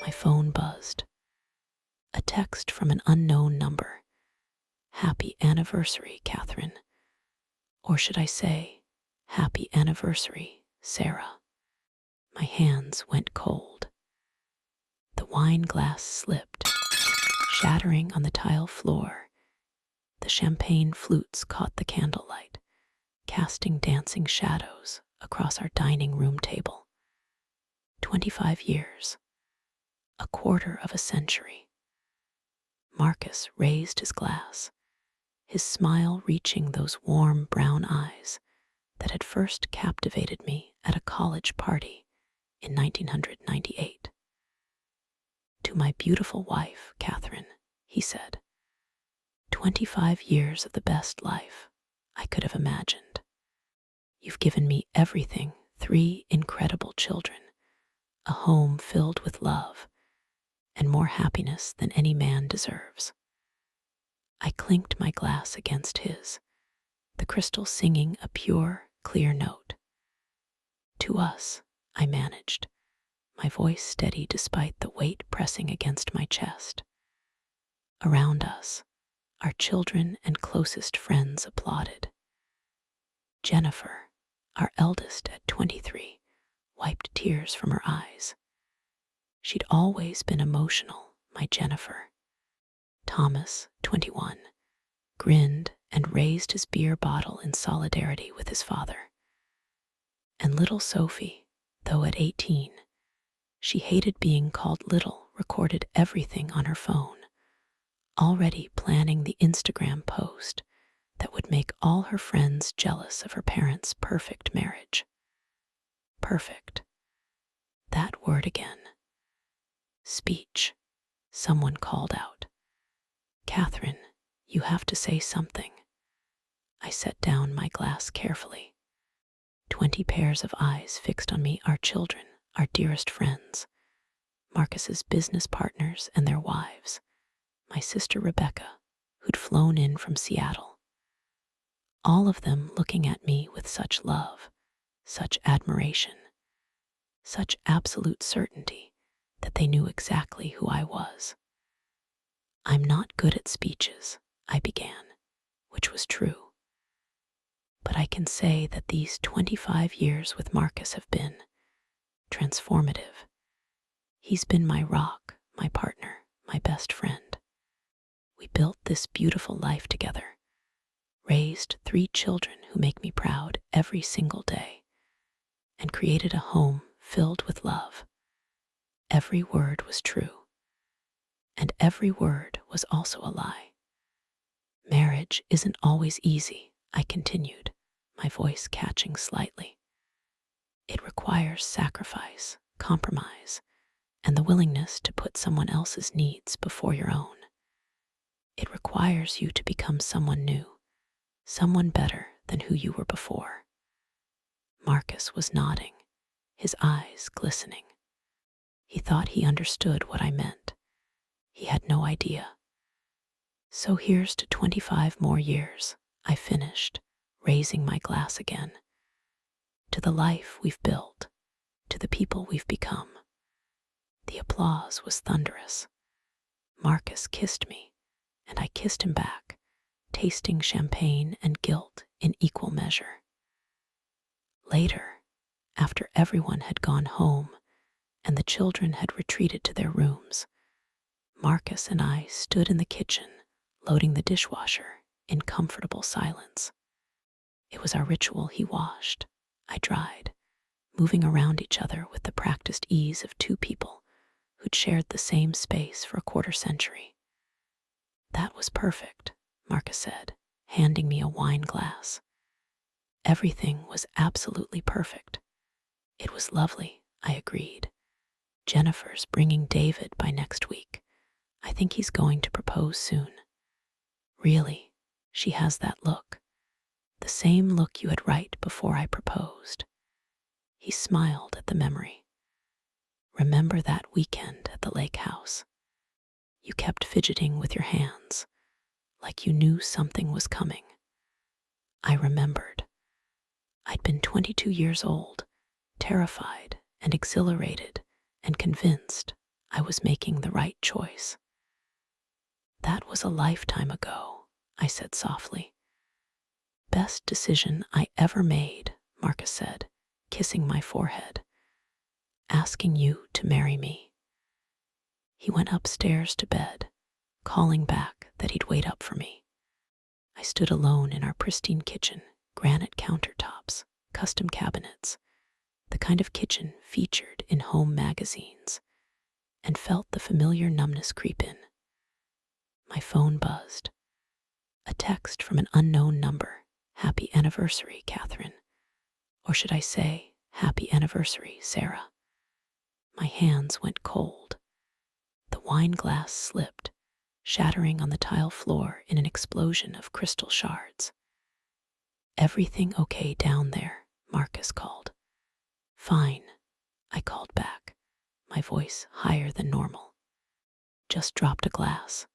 My phone buzzed. A text from an unknown number. Happy anniversary, Catherine. Or should I say, happy anniversary, Sarah. My hands went cold. The wine glass slipped, shattering on the tile floor. The champagne flutes caught the candlelight, casting dancing shadows across our dining room table. 25 years, a quarter of a century. Marcus raised his glass, his smile reaching those warm brown eyes that had first captivated me at a college party in 1998. To my beautiful wife, Catherine, he said, 25 years of the best life I could have imagined. You've given me everything, 3 incredible children, a home filled with love, and more happiness than any man deserves. I clinked my glass against his, the crystal singing a pure, clear note. To us, I managed, my voice steady despite the weight pressing against my chest. Around us, our children and closest friends applauded. Jennifer, our eldest at 23, wiped tears from her eyes. She'd always been emotional, my Jennifer. Thomas, 21, grinned and raised his beer bottle in solidarity with his father. And little Sophie, though at 18, she hated being called little, recorded everything on her phone, already planning the Instagram post that would make all her friends jealous of her parents' perfect marriage. Perfect. That word again. Speech. Someone called out. Catherine, you have to say something. I set down my glass carefully. 20 pairs of eyes fixed on me, our children, our dearest friends, Marcus's business partners and their wives, my sister Rebecca, who'd flown in from Seattle. All of them looking at me with such love, such admiration, such absolute certainty that they knew exactly who I was. I'm not good at speeches, I began, which was true. But I can say that these 25 years with Marcus have been transformative. He's been my rock, my partner, my best friend. We built this beautiful life together, raised 3 children who make me proud every single day, and created a home filled with love. Every word was true, and every word was also a lie. Marriage isn't always easy, I continued, my voice catching slightly. It requires sacrifice, compromise, and the willingness to put someone else's needs before your own. It requires you to become someone new, someone better than who you were before. Marcus was nodding, his eyes glistening. He thought he understood what I meant. He had no idea. So here's to 25 more years, I finished, raising my glass again. To the life we've built, to the people we've become. The applause was thunderous. Marcus kissed me, and I kissed him back, tasting champagne and guilt in equal measure. Later, after everyone had gone home and the children had retreated to their rooms, Marcus and I stood in the kitchen, loading the dishwasher in comfortable silence. It was our ritual. He washed, I dried, moving around each other with the practiced ease of 2 people who'd shared the same space for a quarter century. That was perfect, Marcus said, handing me a wine glass. Everything was absolutely perfect. It was lovely, I agreed. Jennifer's bringing David by next week. I think he's going to propose soon. Really, she has that look. The same look you had right before I proposed. He smiled at the memory. Remember that weekend at the lake house? You kept fidgeting with your hands, like you knew something was coming. I remembered. I'd been 22 years old, terrified and exhilarated and convinced I was making the right choice. That was a lifetime ago, I said softly. Best decision I ever made, Marcus said, kissing my forehead. Asking you to marry me. He went upstairs to bed, calling back that he'd wait up for me. I stood alone in our pristine kitchen, granite countertops, custom cabinets, the kind of kitchen featured in home magazines, and felt the familiar numbness creep in. My phone buzzed. A text from an unknown number. Happy anniversary, Catherine. Or should I say, happy anniversary, Sarah. My hands went cold. The wine glass slipped, shattering on the tile floor in an explosion of crystal shards. Everything okay down there? Marcus called. Fine, I called back, my voice higher than normal. Just dropped a glass.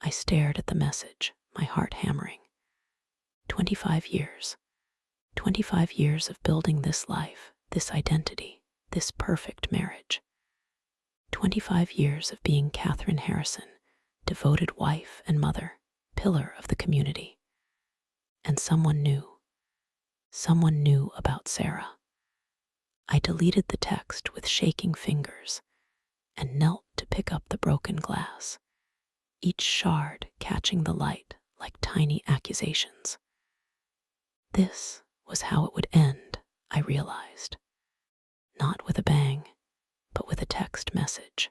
I stared at the message, my heart hammering. 25 years. 25 years of building this life, this identity, this perfect marriage. 25 years of being Catherine Harrison, devoted wife and mother, pillar of the community. And someone knew about Sarah. I deleted the text with shaking fingers and knelt to pick up the broken glass, each shard catching the light like tiny accusations. This was how it would end, I realized. Not with a bang, but with a text message.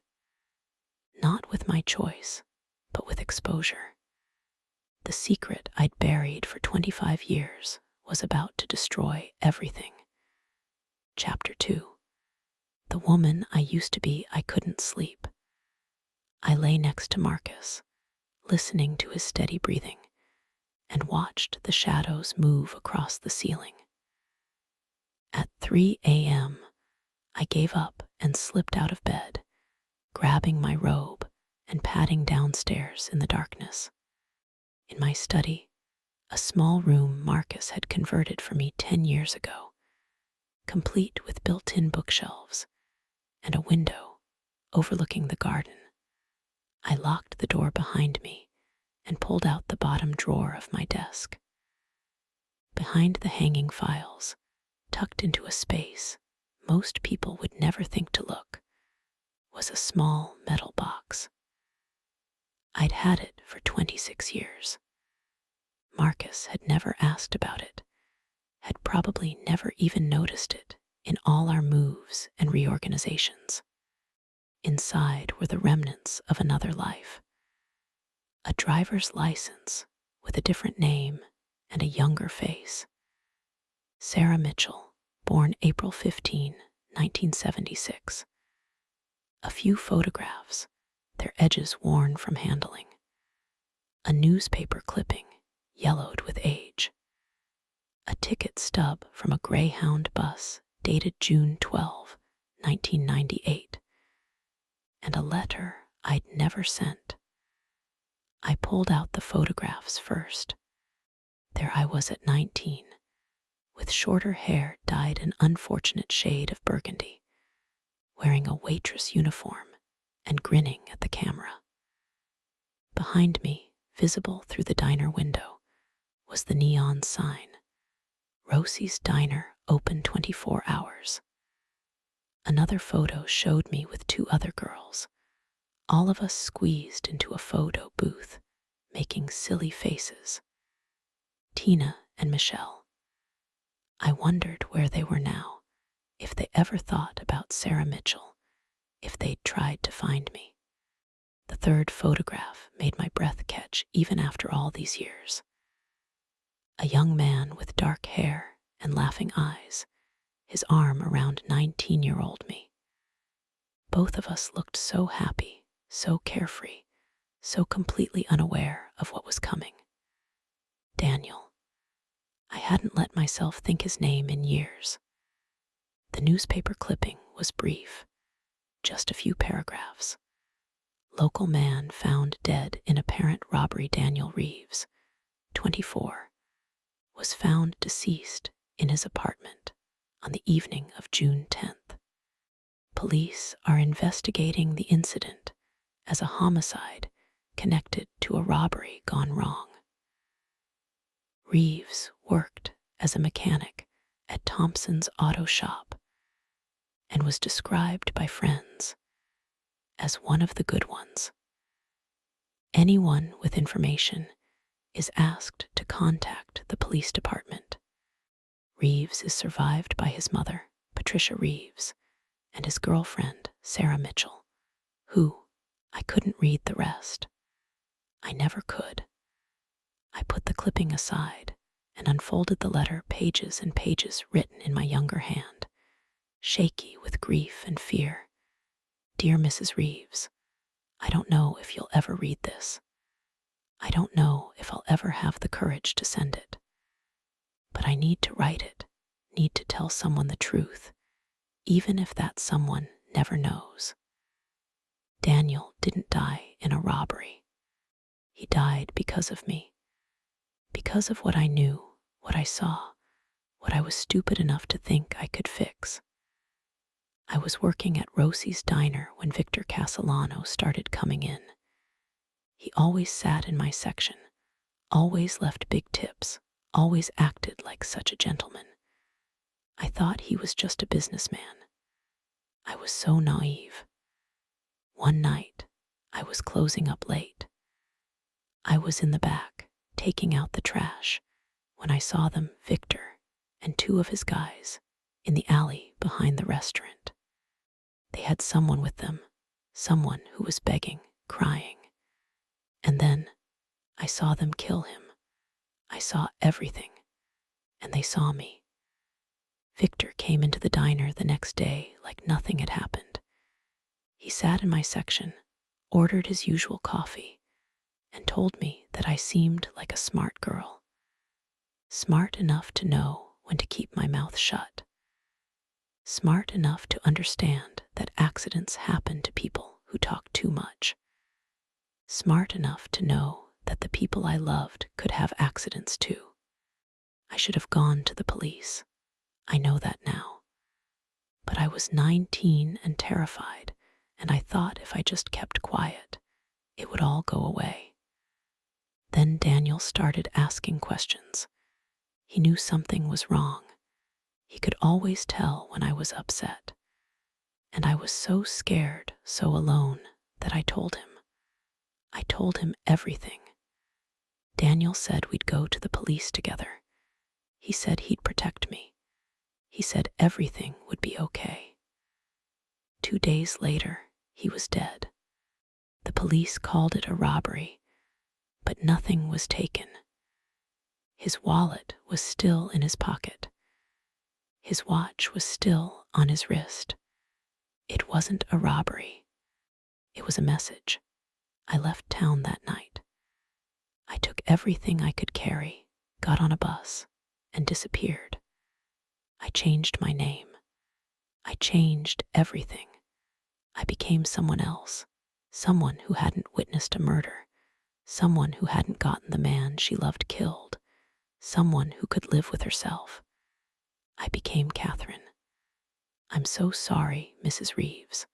Not with my choice, but with exposure. The secret I'd buried for 25 years was about to destroy everything. Chapter 2. The woman I used to be, I couldn't sleep. I lay next to Marcus, listening to his steady breathing, and watched the shadows move across the ceiling. At 3 a.m., I gave up and slipped out of bed, grabbing my robe and padding downstairs in the darkness. In my study, a small room Marcus had converted for me 10 years ago, complete with built-in bookshelves and a window overlooking the garden. I locked the door behind me and pulled out the bottom drawer of my desk. Behind the hanging files, tucked into a space most people would never think to look, was a small metal box. I'd had it for 26 years. Marcus had never asked about it, had probably never even noticed it in all our moves and reorganizations. Inside were the remnants of another life. A driver's license with a different name and a younger face. Sarah Mitchell, born April 15, 1976. A few photographs, their edges worn from handling. A newspaper clipping, yellowed with age. A ticket stub from a Greyhound bus dated June 12, 1998. And a letter I'd never sent. I pulled out the photographs first. There I was at 19, with shorter hair dyed an unfortunate shade of burgundy, wearing a waitress uniform and grinning at the camera. Behind me, visible through the diner window, was the neon sign, Rosie's Diner, open 24 hours. Another photo showed me with two other girls, all of us squeezed into a photo booth, making silly faces. Tina and Michelle. I wondered where they were now, if they ever thought about Sarah Mitchell, if they'd tried to find me. The third photograph made my breath catch even after all these years. A young man with dark hair and laughing eyes, his arm around 19-year-old me. Both of us looked so happy, so carefree, so completely unaware of what was coming. Daniel. I hadn't let myself think his name in years. The newspaper clipping was brief, just a few paragraphs. Local man found dead in apparent robbery. Daniel Reeves, 24, was found deceased in his apartment on the evening of June 10th. Police are investigating the incident as a homicide connected to a robbery gone wrong. Reeves worked as a mechanic at Thompson's auto shop and was described by friends as one of the good ones. Anyone with information is asked to contact the police department. Reeves is survived by his mother, Patricia Reeves, and his girlfriend, Sarah Mitchell, who I couldn't read the rest. I never could. I put the clipping aside and unfolded the letter, pages and pages written in my younger hand, shaky with grief and fear. Dear Mrs. Reeves, I don't know if you'll ever read this. I don't know if I'll ever have the courage to send it. But I need to write it, need to tell someone the truth, even if that someone never knows. Daniel didn't die in a robbery. He died because of me. Because of what I knew, what I saw, what I was stupid enough to think I could fix. I was working at Rosie's Diner when Victor Castellano started coming in. He always sat in my section, always left big tips, always acted like such a gentleman. I thought he was just a businessman. I was so naive. One night, I was closing up late. I was in the back, taking out the trash, when I saw them, Victor and two of his guys, in the alley behind the restaurant. They had someone with them, someone who was begging, crying. And then I saw them kill him. I saw everything, and they saw me. Victor came into the diner the next day like nothing had happened. He sat in my section, ordered his usual coffee, and told me that I seemed like a smart girl. Smart enough to know when to keep my mouth shut. Smart enough to understand that accidents happen to people who talk too much. Smart enough to know that the people I loved could have accidents too. I should have gone to the police. I know that now. But I was 19 and terrified, and I thought if I just kept quiet, it would all go away. Then Daniel started asking questions. He knew something was wrong. He could always tell when I was upset. And I was so scared, so alone, that I told him. I told him everything. Daniel said we'd go to the police together. He said he'd protect me. He said everything would be okay. 2 days later, he was dead. The police called it a robbery, but nothing was taken. His wallet was still in his pocket. His watch was still on his wrist. It wasn't a robbery. It was a message. I left town that night. I took everything I could carry, got on a bus, and disappeared. I changed my name. I changed everything. I became someone else, someone who hadn't witnessed a murder, someone who hadn't gotten the man she loved killed, someone who could live with herself. I became Catherine. I'm so sorry, Mrs. Reeves.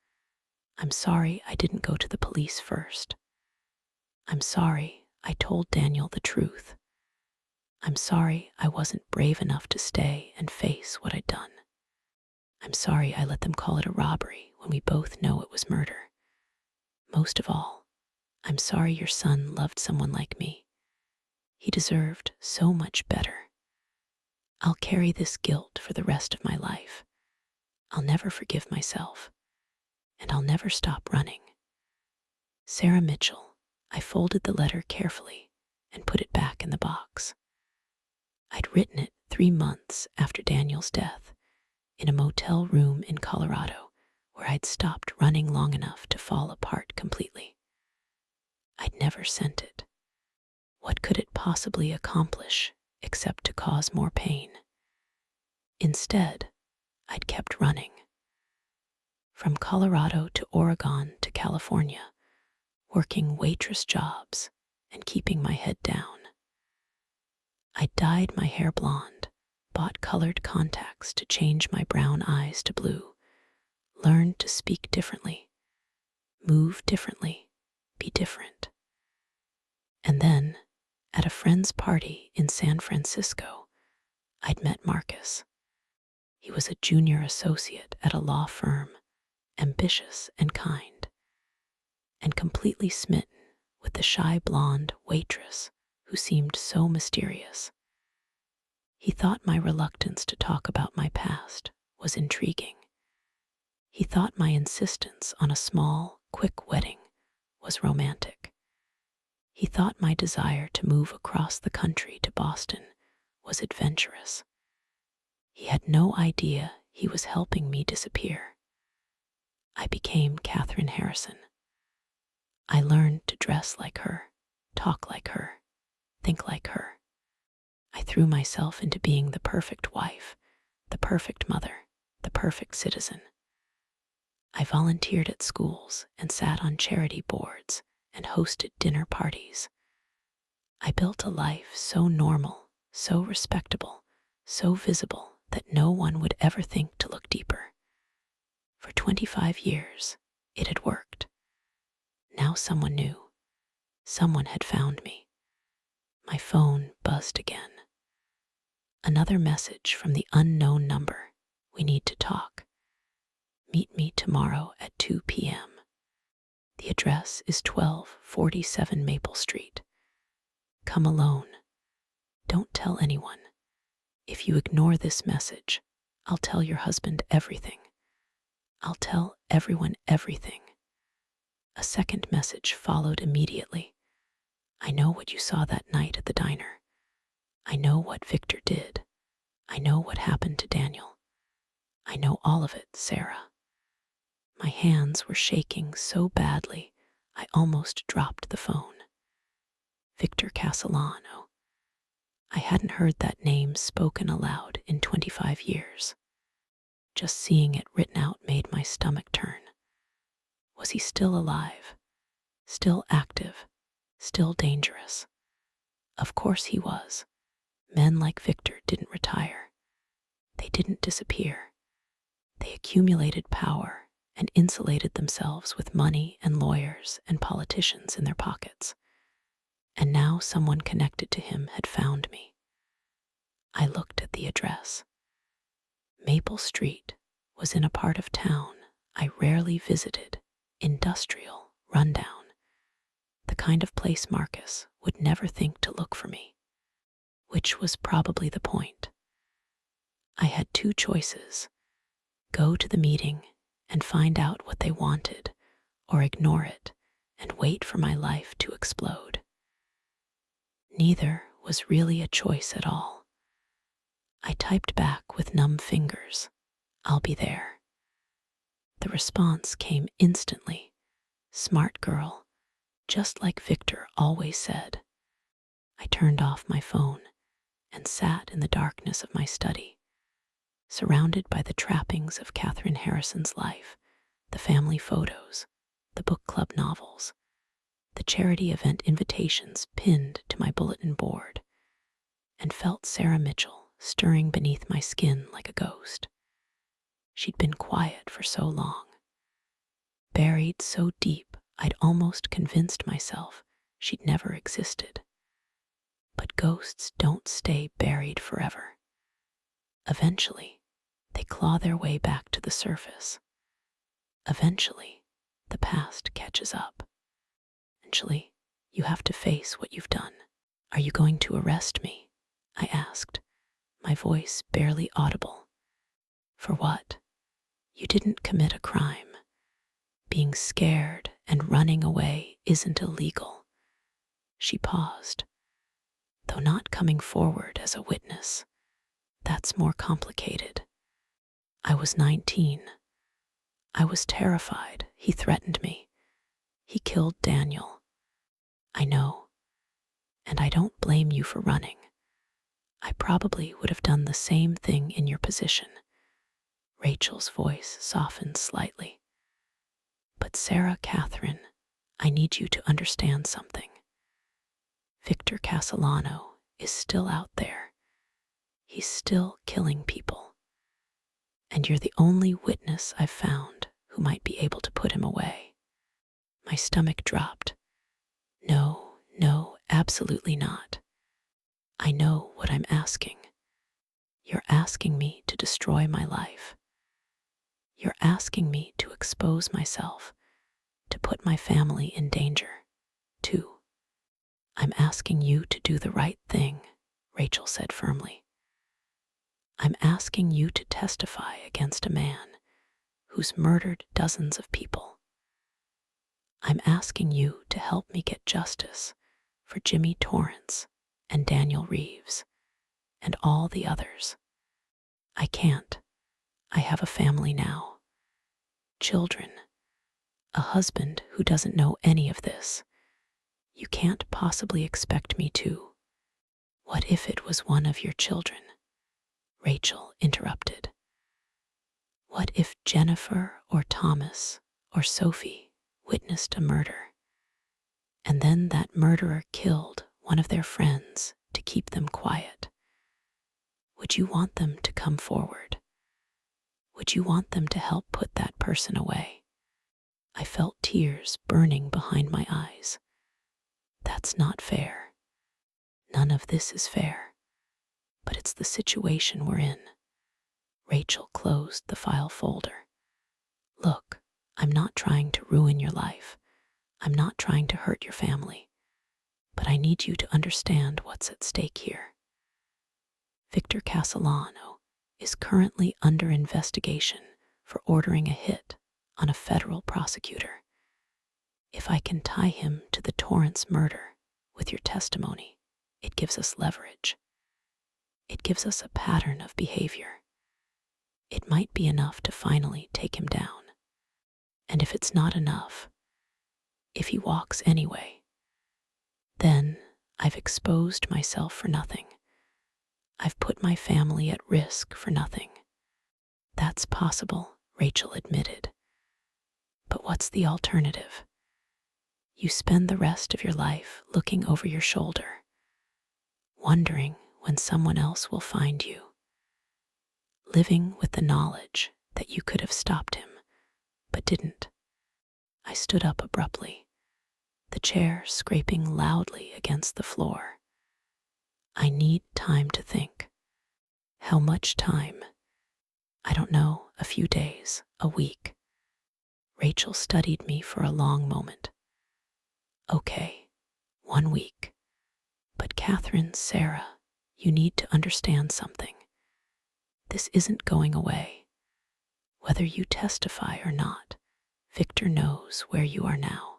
I'm sorry I didn't go to the police first. I'm sorry I told Daniel the truth. I'm sorry I wasn't brave enough to stay and face what I'd done. I'm sorry I let them call it a robbery when we both know it was murder. Most of all, I'm sorry your son loved someone like me. He deserved so much better. I'll carry this guilt for the rest of my life. I'll never forgive myself, and I'll never stop running. Sarah Mitchell. I folded the letter carefully and put it back in the box. I'd written it 3 months after Daniel's death, in a motel room in Colorado, where I'd stopped running long enough to fall apart completely. I'd never sent it. What could it possibly accomplish except to cause more pain? Instead, I'd kept running. From Colorado to Oregon to California, working waitress jobs and keeping my head down. I dyed my hair blonde, bought colored contacts to change my brown eyes to blue, Learn to speak differently, move differently, be different. And then, at a friend's party in San Francisco, I'd met Marcus. He was a junior associate at a law firm, ambitious and kind, and completely smitten with the shy blonde waitress who seemed so mysterious. He thought my reluctance to talk about my past was intriguing. He thought my insistence on a small, quick wedding was romantic. He thought my desire to move across the country to Boston was adventurous. He had no idea he was helping me disappear. I became Catherine Harrison. I learned to dress like her, talk like her, think like her. I threw myself into being the perfect wife, the perfect mother, the perfect citizen. I volunteered at schools and sat on charity boards and hosted dinner parties. I built a life so normal, so respectable, so visible that no one would ever think to look deeper. For 25 years, it had worked. Now someone knew. Someone had found me. My phone buzzed again. Another message from the unknown number. We need to talk. Meet me tomorrow at 2 p.m. The address is 1247 Maple Street. Come alone. Don't tell anyone. If you ignore this message, I'll tell your husband everything. I'll tell everyone everything. A second message followed immediately. I know what you saw that night at the diner. I know what Victor did. I know what happened to Daniel. I know all of it, Sarah. My hands were shaking so badly, I almost dropped the phone. Victor Castellano. I hadn't heard that name spoken aloud in 25 years. Just seeing it written out made my stomach turn. Was he still alive? Still active? Still dangerous? Of course he was. Men like Victor didn't retire. They didn't disappear. They accumulated power and insulated themselves with money and lawyers and politicians in their pockets. And now someone connected to him had found me. I looked at the address. Maple Street was in a part of town I rarely visited, industrial, rundown, the kind of place Marcus would never think to look for me, which was probably the point. I had two choices: go to the meeting and find out what they wanted, or ignore it and wait for my life to explode. Neither was really a choice at all. I typed back with numb fingers, "I'll be there." The response came instantly. "Smart girl," just like Victor always said. I turned off my phone and sat in the darkness of my study, surrounded by the trappings of Catherine Harrison's life, the family photos, the book club novels, the charity event invitations pinned to my bulletin board, and felt Sarah Mitchell stirring beneath my skin like a ghost. She'd been quiet for so long, buried so deep I'd almost convinced myself she'd never existed. But ghosts don't stay buried forever. Eventually, they claw their way back to the surface. Eventually, the past catches up. Eventually, you have to face what you've done. "Are you going to arrest me?" I asked, my voice barely audible. "For what? You didn't commit a crime. Being scared and running away isn't illegal." She paused. "Though not coming forward as a witness, that's more complicated. I was 19. I was terrified. He threatened me. He killed Daniel. I know. And I don't blame you for running. I probably would have done the same thing in your position." Rachel's voice softened slightly. "But Sarah Catherine, I need you to understand something. Victor Castellano is still out there. He's still killing people. And you're the only witness I've found who might be able to put him away. My stomach dropped. No, no, absolutely not. I know what I'm asking. You're asking me to destroy my life. You're asking me to expose myself, to put my family in danger, too. I'm asking you to do the right thing, Rachel said firmly. I'm asking you to testify against a man who's murdered dozens of people. I'm asking you to help me get justice for Jimmy Torrance and Daniel Reeves and all the others. I can't. I have a family now. Children. A husband who doesn't know any of this. You can't possibly expect me to. What if it was one of your children? Rachel interrupted. What if Jennifer or Thomas or Sophie witnessed a murder, and then that murderer killed one of their friends to keep them quiet? Would you want them to come forward? Would you want them to help put that person away? I felt tears burning behind my eyes. That's not fair. None of this is fair. But it's the situation we're in. Rachel closed the file folder. Look, I'm not trying to ruin your life. I'm not trying to hurt your family. But I need you to understand what's at stake here. Victor Castellano is currently under investigation for ordering a hit on a federal prosecutor. If I can tie him to the Torrance murder with your testimony, it gives us leverage. It gives us a pattern of behavior. It might be enough to finally take him down. And if it's not enough, if he walks anyway, then I've exposed myself for nothing. I've put my family at risk for nothing. That's possible, Rachel admitted. But what's the alternative? You spend the rest of your life looking over your shoulder, wondering when someone else will find you, living with the knowledge that you could have stopped him, but didn't. I stood up abruptly, the chair scraping loudly against the floor. I need time to think. How much time? I don't know, a few days, a week. Rachel studied me for a long moment. Okay, 1 week. But Catherine, Sarah, you need to understand something. This isn't going away. Whether you testify or not, Victor knows where you are now.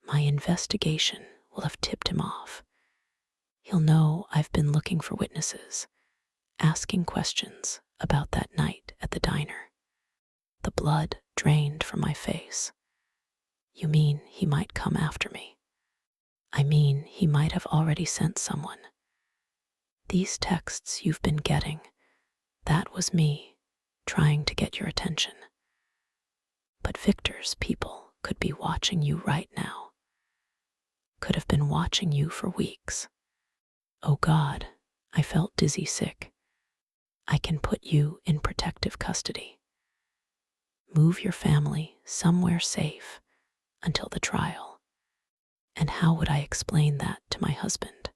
My investigation will have tipped him off. He'll know I've been looking for witnesses, asking questions about that night at the diner. The blood drained from my face. You mean he might come after me? I mean, he might have already sent someone. These texts you've been getting, that was me trying to get your attention. But Victor's people could be watching you right now. Could have been watching you for weeks. Oh God, I felt dizzy sick. I can put you in protective custody. Move your family somewhere safe until the trial. And how would I explain that to my husband?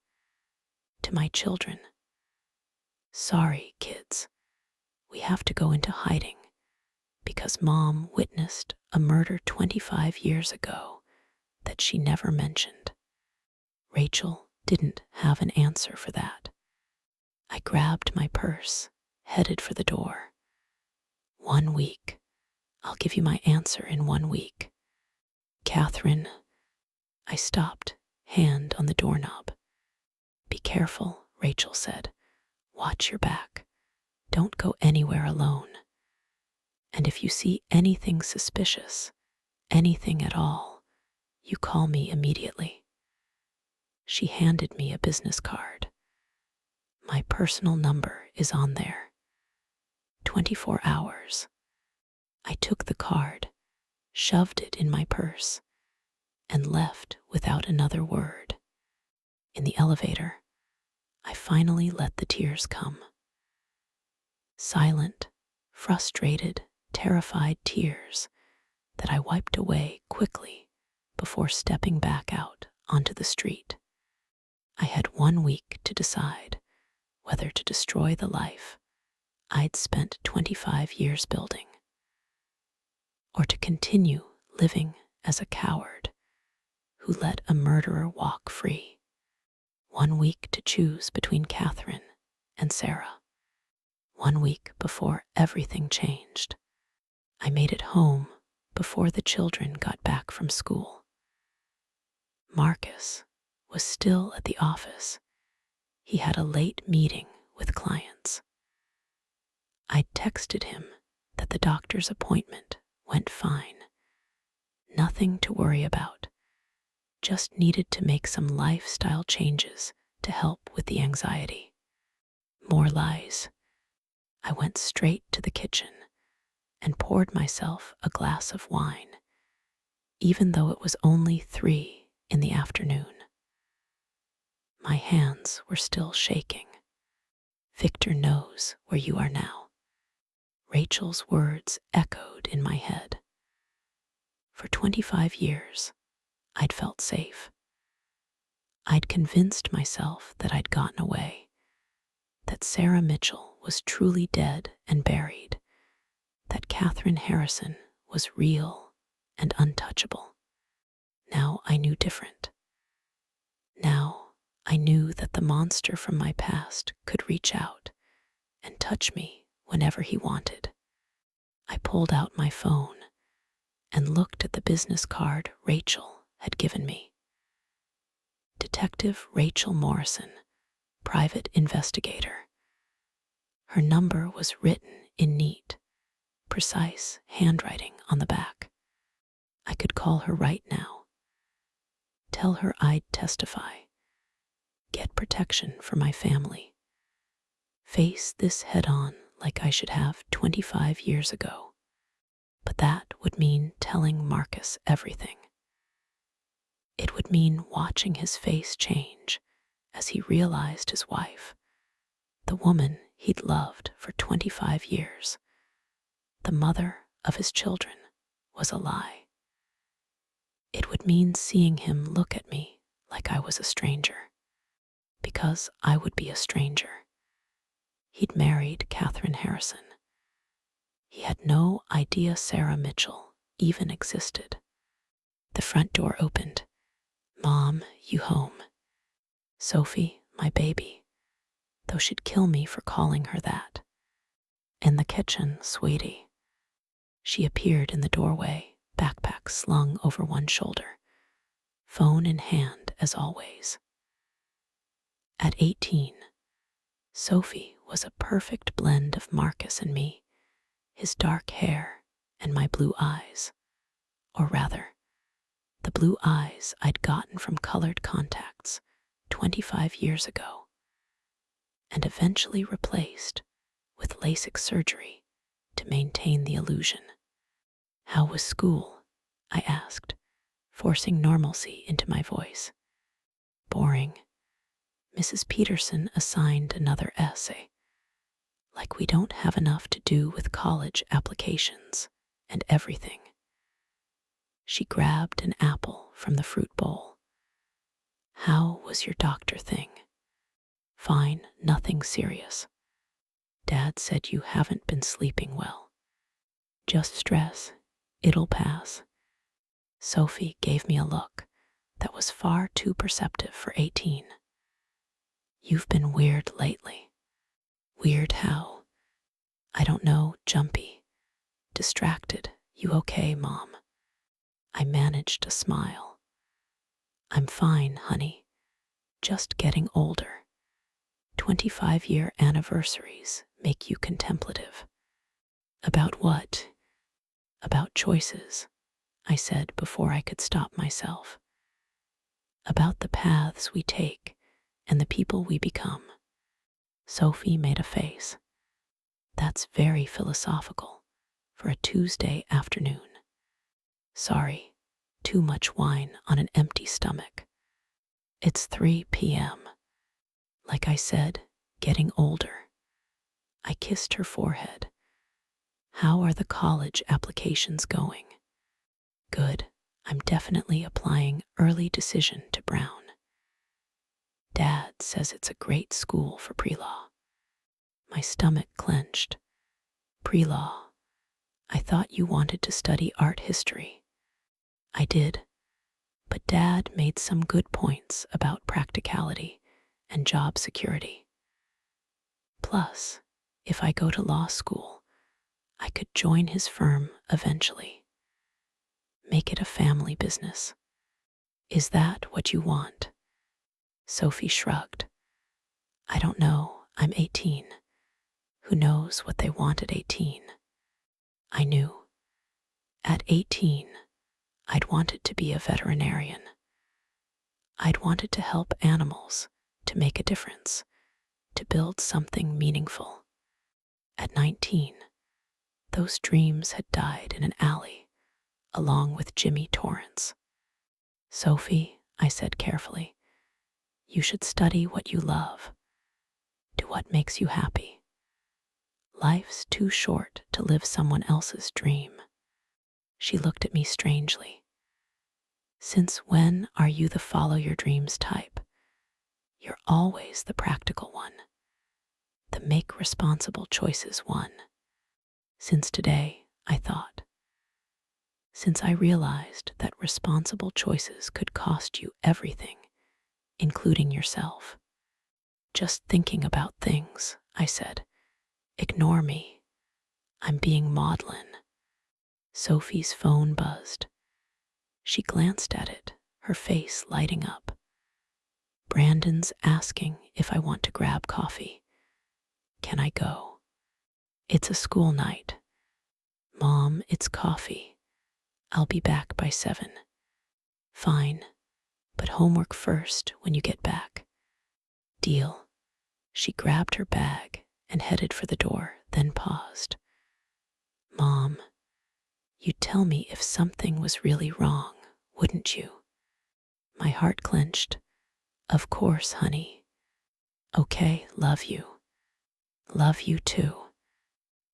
To my children? Sorry, kids. We have to go into hiding because Mom witnessed a murder 25 years ago that she never mentioned. Rachel didn't have an answer for that. I grabbed my purse, headed for the door. 1 week. I'll give you my answer in 1 week. Catherine. I stopped, hand on the doorknob. Be careful, Rachel said. Watch your back. Don't go anywhere alone. And if you see anything suspicious, anything at all, you call me immediately. She handed me a business card. My personal number is on there. 24 hours. I took the card, shoved it in my purse, and left without another word. In the elevator, I finally let the tears come. Silent, frustrated, terrified tears that I wiped away quickly before stepping back out onto the street. I had 1 week to decide whether to destroy the life I'd spent 25 years building, or to continue living as a coward who let a murderer walk free. 1 week to choose between Catherine and Sarah. 1 week before everything changed. I made it home before the children got back from school. Marcus was still at the office. He had a late meeting with clients. I texted him that the doctor's appointment went fine. Nothing to worry about. Just needed to make some lifestyle changes to help with the anxiety. More lies. I went straight to the kitchen and poured myself a glass of wine, even though it was only 3 in the afternoon. My hands were still shaking. Victor knows where you are now. Rachel's words echoed in my head. For 25 years, I'd felt safe. I'd convinced myself that I'd gotten away, that Sarah Mitchell was truly dead and buried, that Catherine Harrison was real and untouchable. Now I knew different. Now I knew that the monster from my past could reach out and touch me whenever he wanted. I pulled out my phone and looked at the business card Rachel had given me. Detective Rachel Morrison, private investigator. Her number was written in neat, precise handwriting on the back. I could call her right now. Tell her I'd testify. Get protection for my family. Face this head on like I should have 25 years ago. But that would mean telling Marcus everything. It would mean watching his face change as he realized his wife, the woman he'd loved for 25 years, the mother of his children, was a lie. It would mean seeing him look at me like I was a stranger, because I would be a stranger. He'd married Catherine Harrison. He had no idea Sarah Mitchell even existed. The front door opened. Mom, you home? Sophie, my baby, though she'd kill me for calling her that. In the kitchen, sweetie. She appeared in the doorway, backpack slung over one shoulder, phone in hand as always. At 18, Sophie was a perfect blend of Marcus and me, his dark hair and my blue eyes, or rather, the blue eyes I'd gotten from colored contacts 25 years ago, and eventually replaced with LASIK surgery to maintain the illusion. How was school? I asked, forcing normalcy into my voice. Boring. Mrs. Peterson assigned another essay. Like we don't have enough to do with college applications and everything. She grabbed an apple from the fruit bowl. How was your doctor thing? Fine, nothing serious. Dad said you haven't been sleeping well. Just stress. It'll pass. Sophie gave me a look that was far too perceptive for 18. You've been weird lately. Weird how? I don't know, jumpy. Distracted. You okay, Mom? I managed a smile. I'm fine, honey. Just getting older. 25-year anniversaries make you contemplative. About what? About choices, I said before I could stop myself. About the paths we take and the people we become. Sophie made a face. That's very philosophical for a Tuesday afternoon. Sorry, too much wine on an empty stomach. It's 3 p.m. Like I said, getting older. I kissed her forehead. How are the college applications going? Good. I'm definitely applying early decision to Brown. Dad says it's a great school for pre-law. My stomach clenched. Pre-law. I thought you wanted to study art history. I did, but Dad made some good points about practicality and job security. Plus, if I go to law school, I could join his firm eventually. Make it a family business. Is that what you want? Sophie shrugged. I don't know. I'm 18. Who knows what they want at 18? I knew. At 18, I'd wanted to be a veterinarian. I'd wanted to help animals, to make a difference, to build something meaningful. At 19, those dreams had died in an alley, along with Jimmy Torrance. Sophie, I said carefully, you should study what you love. Do what makes you happy. Life's too short to live someone else's dream. She looked at me strangely. Since when are you the follow your dreams type? You're always the practical one, the make responsible choices one. Since today, I thought. Since I realized that responsible choices could cost you everything, including yourself. Just thinking about things, I said. Ignore me. I'm being maudlin. Sophie's phone buzzed. She glanced at it, her face lighting up. Brandon's asking if I want to grab coffee. Can I go? It's a school night. Mom, it's coffee. I'll be back by 7. Fine, but homework first when you get back. Deal. She grabbed her bag and headed for the door, then paused. Mom, you'd tell me if something was really wrong, wouldn't you? My heart clenched. Of course, honey. Okay, love you. Love you too.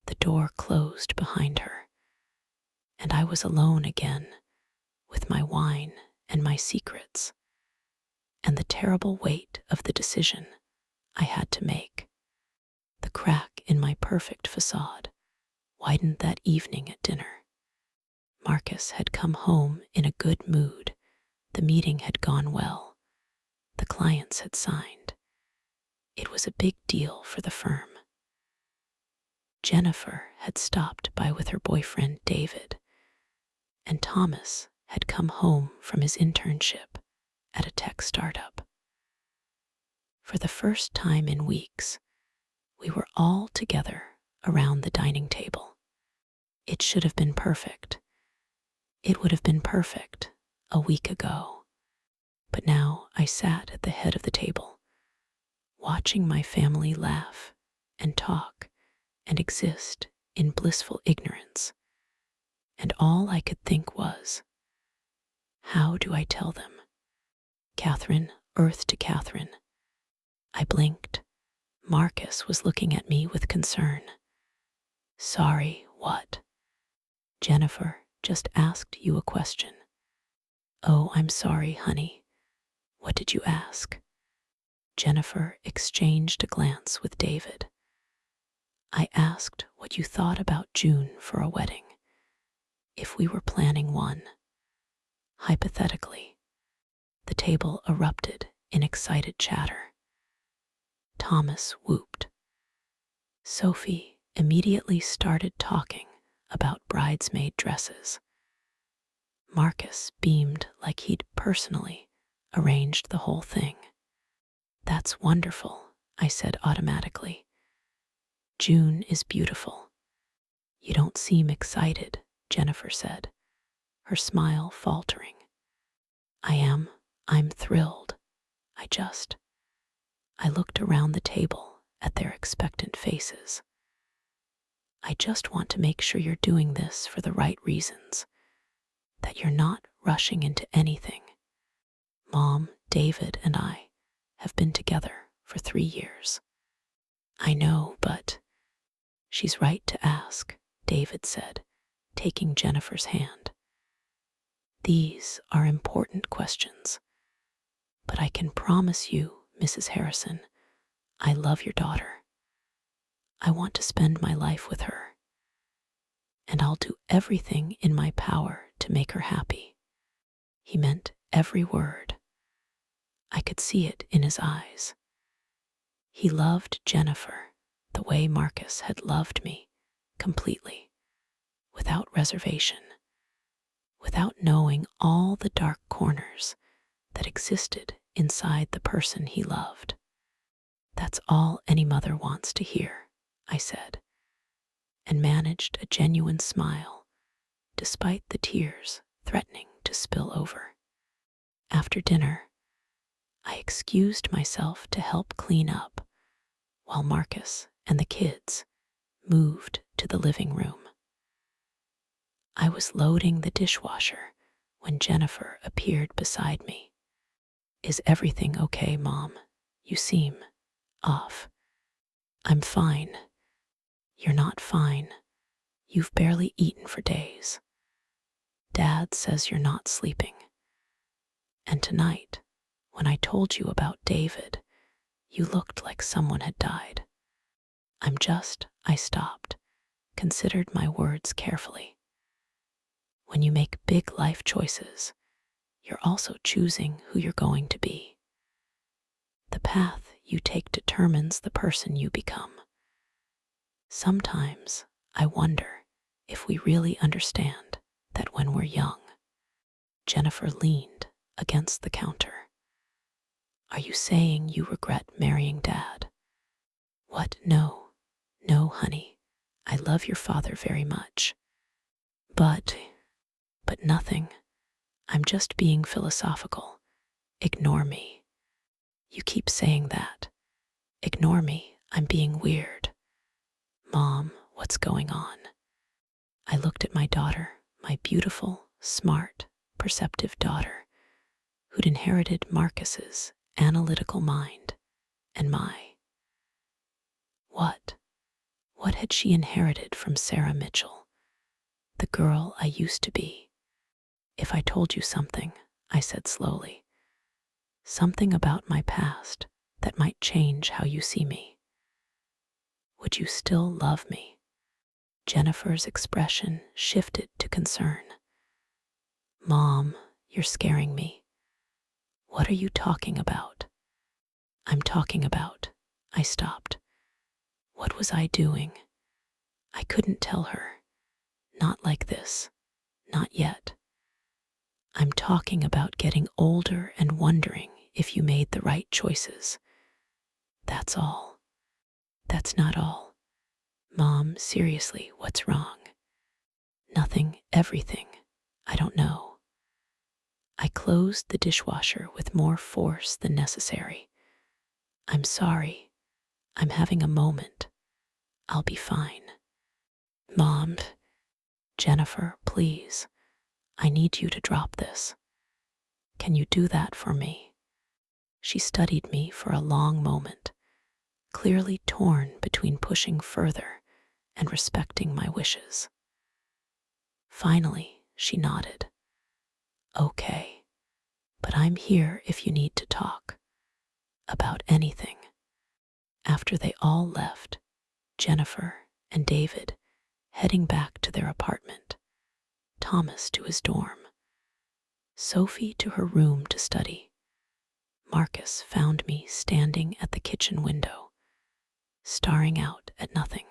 The door closed behind her, and I was alone again, with my wine and my secrets, and the terrible weight of the decision I had to make. The crack in my perfect facade widened that evening at dinner. Marcus had come home in a good mood. The meeting had gone well. The clients had signed. It was a big deal for the firm. Jennifer had stopped by with her boyfriend David, and Thomas had come home from his internship at a tech startup. For the first time in weeks, we were all together around the dining table. It should have been perfect. It would have been perfect a week ago. But now I sat at the head of the table, watching my family laugh and talk and exist in blissful ignorance. And all I could think was, how do I tell them? Catherine, earth to Catherine. I blinked. Marcus was looking at me with concern. Sorry, what? Jennifer just asked you a question. Oh, I'm sorry, honey. What did you ask? Jennifer exchanged a glance with David. I asked what you thought about June for a wedding. If we were planning one. Hypothetically, the table erupted in excited chatter. Thomas whooped. Sophie immediately started talking about bridesmaid dresses. Marcus beamed like he'd personally arranged the whole thing. That's wonderful, I said automatically. June is beautiful. You don't seem excited, Jennifer said, her smile faltering. I'm thrilled. I looked around the table at their expectant faces. I just want to make sure you're doing this for the right reasons, that you're not rushing into anything. Mom, David, and I have been together for 3 years. I know, but she's right to ask, David said, taking Jennifer's hand. These are important questions, but I can promise you, Mrs. Harrison, I love your daughter. I want to spend my life with her, and I'll do everything in my power to make her happy. He meant every word. I could see it in his eyes. He loved Jennifer the way Marcus had loved me, completely, without reservation, without knowing all the dark corners that existed inside the person he loved. That's all any mother wants to hear, I said, and managed a genuine smile, despite the tears threatening to spill over. After dinner, I excused myself to help clean up while Marcus and the kids moved to the living room. I was loading the dishwasher when Jennifer appeared beside me. Is everything okay, Mom? You seem off. I'm fine. You're not fine. You've barely eaten for days. Dad says you're not sleeping. And tonight, when I told you about David, you looked like someone had died. I stopped, considered my words carefully. When you make big life choices, you're also choosing who you're going to be. The path you take determines the person you become. Sometimes I wonder if we really understand that when we're young. Jennifer leaned against the counter. Are you saying you regret marrying Dad? What? No, honey. I love your father very much. But nothing. I'm just being philosophical. Ignore me. You keep saying that. Ignore me. I'm being weird. Mom, what's going on? I looked at my daughter, my beautiful, smart, perceptive daughter, who'd inherited Marcus's analytical mind and my. What had she inherited from Sarah Mitchell, the girl I used to be? If I told you something, I said slowly, something about my past that might change how you see me, would you still love me? Jennifer's expression shifted to concern. Mom, you're scaring me. What are you talking about? I'm talking about. I stopped. What was I doing? I couldn't tell her. Not like this. Not yet. I'm talking about getting older and wondering if you made the right choices. That's all. That's not all. Mom, seriously, what's wrong? Nothing, everything. I don't know. I closed the dishwasher with more force than necessary. I'm sorry. I'm having a moment. I'll be fine. Mom, Jennifer, please. I need you to drop this. Can you do that for me? She studied me for a long moment, clearly torn between pushing further and respecting my wishes. Finally, she nodded. Okay, but I'm here if you need to talk. About anything. After they all left, Jennifer and David heading back to their apartment, Thomas to his dorm, Sophie to her room to study, Marcus found me standing at the kitchen window, staring out at nothing.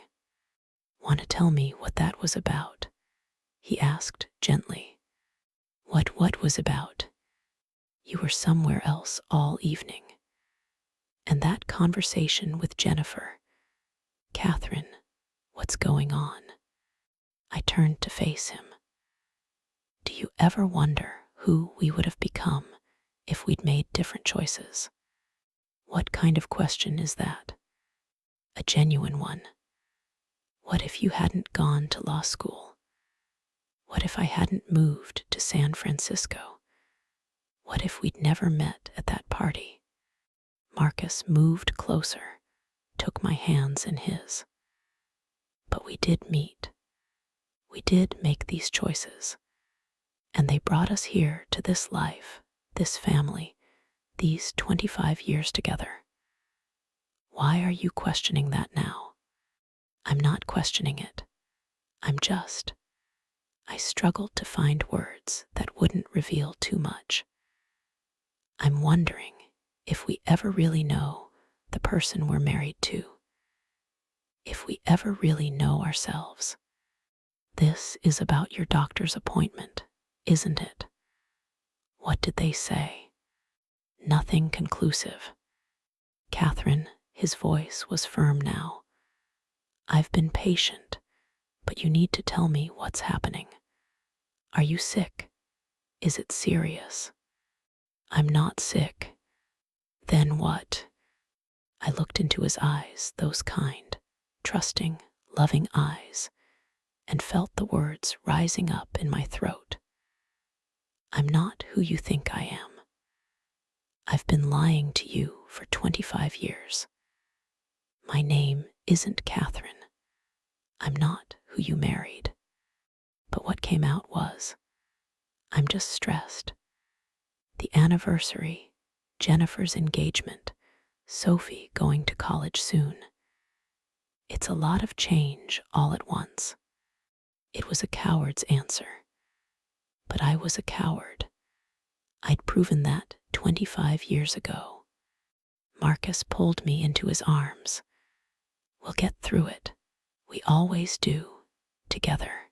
Want to tell me what that was about? He asked gently. What was about? You were somewhere else all evening. And that conversation with Jennifer. Catherine, what's going on? I turned to face him. Do you ever wonder who we would have become if we'd made different choices? What kind of question is that? A genuine one. What if you hadn't gone to law school? What if I hadn't moved to San Francisco? What if we'd never met at that party? Marcus moved closer, took my hands in his. But we did meet. We did make these choices, and they brought us here to this life, this family, these 25 years together. Why are you questioning that now? I'm not questioning it. I struggled to find words that wouldn't reveal too much. I'm wondering if we ever really know the person we're married to, if we ever really know ourselves. This is about your doctor's appointment, isn't it? What did they say? Nothing conclusive. Catherine, his voice was firm now. I've been patient, but you need to tell me what's happening. Are you sick? Is it serious? I'm not sick. Then what? I looked into his eyes, those kind, trusting, loving eyes, and felt the words rising up in my throat. I'm not who you think I am. I've been lying to you for 25 years. My name isn't Catherine. I'm not who you married. But what came out was, I'm just stressed. The anniversary, Jennifer's engagement, Sophie going to college soon. It's a lot of change all at once. It was a coward's answer. But I was a coward. I'd proven that 25 years ago. Marcus pulled me into his arms. We'll get through it. We always do, together.